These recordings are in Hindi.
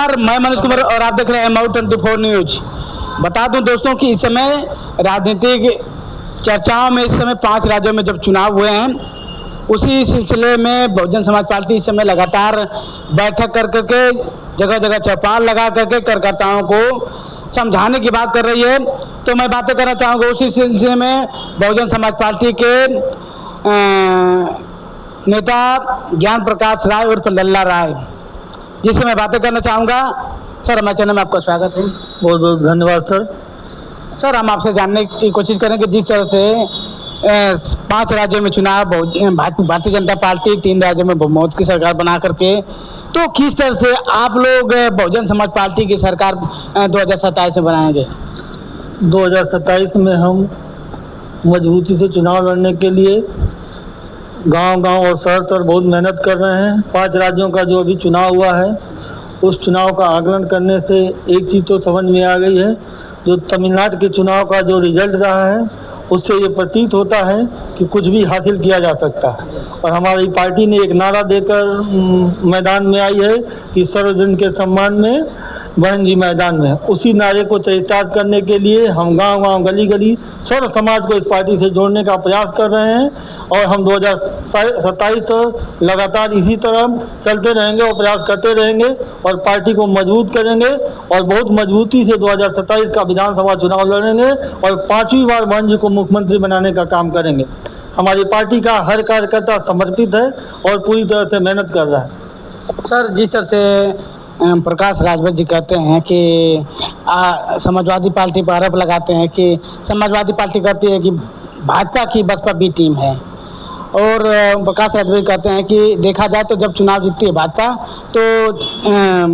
नमस्कार, मैं मनोज कुमार और आप देख रहे हैं मऊ 24 न्यूज। बता दूं दोस्तों कि इस समय राजनीतिक चर्चाओं में इस समय 5 राज्यों में जब चुनाव हुए हैं, उसी सिलसिले में बहुजन समाज पार्टी इस समय लगातार बैठक कर करके जगह जगह चौपाल लगा करके कार्यकर्ताओं को समझाने की बात कर रही है। तो मैं बातें करना चाहूँगा उसी सिलसिले में बहुजन समाज पार्टी के नेता ज्ञान प्रकाश राय उर्फ लल्ला राय, जिससे मैं बातें करना चाहूँगा। सर, हमारे चैनल में आपका स्वागत है। बहुत बहुत धन्यवाद सर। सर, हम आपसे जानने की कोशिश करेंगे जिस तरह से 5 राज्यों में चुनाव भारतीय जनता पार्टी 3 राज्यों में बहुमत की सरकार बना करके, तो किस तरह से आप लोग बहुजन समाज पार्टी की सरकार 2027 में बनाएंगे? 2027 में हम मजबूती से चुनाव लड़ने के लिए गांव-गांव और शहर बहुत मेहनत कर रहे हैं। 5 राज्यों का जो अभी चुनाव हुआ है, उस चुनाव का आकलन करने से एक चीज़ तो समझ में आ गई है, जो तमिलनाडु के चुनाव का जो रिजल्ट रहा है, उससे ये प्रतीत होता है कि कुछ भी हासिल किया जा सकता है। और हमारी पार्टी ने एक नारा देकर मैदान में आई है कि सर्वजन के सम्मान में बहन जी मैदान में। उसी नारे को चरितार्थ करने के लिए हम गांव-गांव, गली-गली सर्व समाज को इस पार्टी से जोड़ने का प्रयास कर रहे हैं और हम 2027 तक लगातार इसी तरह चलते रहेंगे और प्रयास करते रहेंगे और पार्टी को मजबूत करेंगे और बहुत मजबूती से 2027 का विधानसभा चुनाव लड़ेंगे और 5वीं बार बहन जी को मुख्यमंत्री बनाने का काम करेंगे। हमारी पार्टी का हर कार्यकर्ता समर्पित है और पूरी तरह से मेहनत कर रहा है। सर, जिस तरह से प्रकाश राजभर जी कहते हैं कि समाजवादी पार्टी पर आरोप लगाते हैं कि समाजवादी पार्टी कहती है कि भाजपा की बसपा बी टीम है, और प्रकाश राजभर कहते हैं कि देखा जाए तो जब चुनाव जीतती है भाजपा तो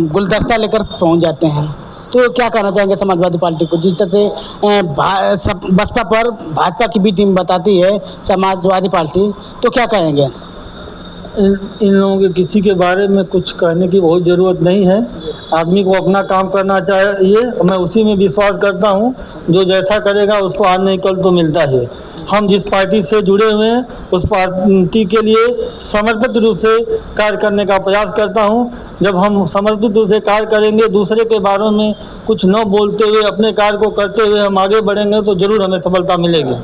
गुलदस्ता लेकर पहुंच जाते हैं। तो क्या कहना चाहेंगे समाजवादी पार्टी को, जिस तरह से बसपा पर भाजपा की बी टीम बताती है समाजवादी पार्टी, तो क्या कहेंगे? इन लोगों के किसी के बारे में कुछ कहने की बहुत ज़रूरत नहीं है। आदमी को अपना काम करना चाहिए, मैं उसी में विश्वास करता हूँ। जो जैसा करेगा उसको आज नहीं कल तो मिलता है। हम जिस पार्टी से जुड़े हुए हैं उस पार्टी के लिए समर्पित रूप से कार्य करने का प्रयास करता हूँ। जब हम समर्पित रूप से कार्य करेंगे, दूसरे के बारे में कुछ न बोलते हुए अपने कार्य को करते हुए हम आगे बढ़ेंगे तो ज़रूर हमें सफलता मिलेगी।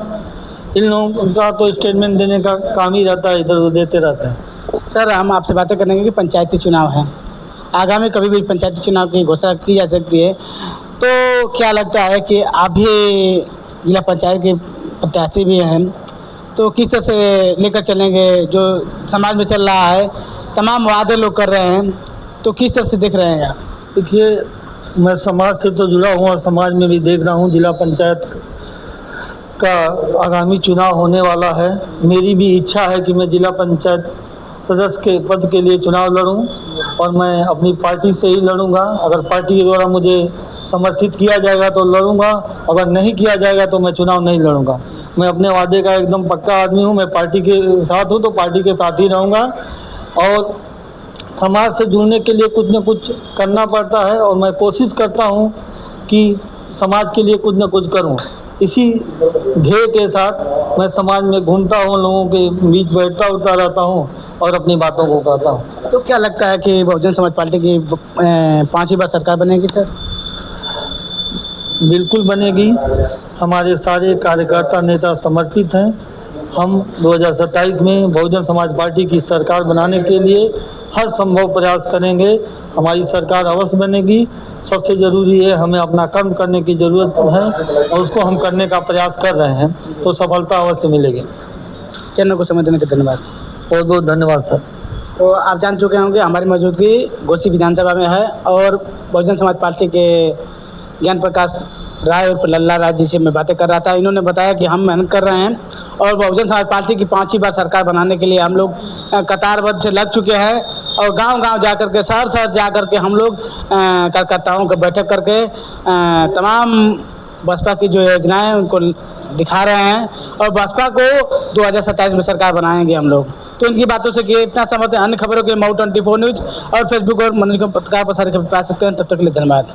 इन लोगों का तो स्टेटमेंट देने का काम ही रहता है, इधर उधर देते रहते हैं। सर, हम आपसे बातें करेंगे कि पंचायती चुनाव है, आगामी कभी भी पंचायती चुनाव की घोषणा की जा सकती है, तो क्या लगता है कि आप भी जिला पंचायत के प्रत्याशी भी हैं, तो किस तरह से लेकर चलेंगे? जो समाज में चल रहा है, तमाम वादे लोग कर रहे हैं, तो किस तरह से देख रहे हैं आप? देखिए, मैं समाज से तो जुड़ा हूँ और समाज में भी देख रहा हूँ। जिला पंचायत का आगामी चुनाव होने वाला है। मेरी भी इच्छा है कि मैं जिला पंचायत सदस्य के पद के लिए चुनाव लड़ूं और मैं अपनी पार्टी से ही लड़ूंगा। अगर पार्टी के द्वारा मुझे समर्थित किया जाएगा तो लड़ूंगा, अगर नहीं किया जाएगा तो मैं चुनाव नहीं लड़ूंगा। मैं अपने वादे का एकदम पक्का आदमी हूं। मैं पार्टी के साथ हूं तो पार्टी के साथ ही रहूंगा और समाज से जुड़ने के लिए कुछ न कुछ करना पड़ता है और मैं कोशिश करता हूं कि समाज के लिए कुछ न कुछ करूं। इसी ध्येय के साथ मैं समाज में घूमता हूं, लोगों के बीच बैठता उठता रहता हूं और अपनी बातों को कहता हूं। तो क्या लगता है कि बहुजन समाज पार्टी की 5वीं बार सरकार बनेगी? सर, बिल्कुल बनेगी। हमारे सारे कार्यकर्ता नेता समर्पित हैं। हम 2027 में बहुजन समाज पार्टी की सरकार बनाने के लिए हर संभव प्रयास करेंगे। हमारी सरकार अवश्य बनेगी। सबसे ज़रूरी है हमें अपना कर्म करने की ज़रूरत है और उसको हम करने का प्रयास कर रहे हैं, तो सफलता अवश्य मिलेगी। चैनल को समय देने के धन्यवाद। बहुत बहुत धन्यवाद सर। तो आप जान चुके होंगे हमारी मौजूदगी घोसी विधानसभा में है और बहुजन समाज पार्टी के ज्ञान प्रकाश राय और लल्ला राय जी से मैं बातें कर रहा था। इन्होंने बताया कि हम मेहनत कर रहे हैं और बहुजन समाज पार्टी की 5वीं बार सरकार बनाने के लिए हम लोग कतारबद्ध से लग चुके हैं और गांव-गांव जाकर के, शहर-शहर जाकर के हम लोग कार्यकर्ताओं को बैठक करके तमाम बसपा की जो योजनाएं उनको दिखा रहे हैं और बसपा को 2027 में सरकार बनाएंगे हम लोग। तो इनकी बातों से कि इतना समझते हैं। अन्य खबरों के मऊ 24 न्यूज और फेसबुक और मनोज पत्रकार पर सारे खबर पा सकते हैं। तब तक के लिए धन्यवाद।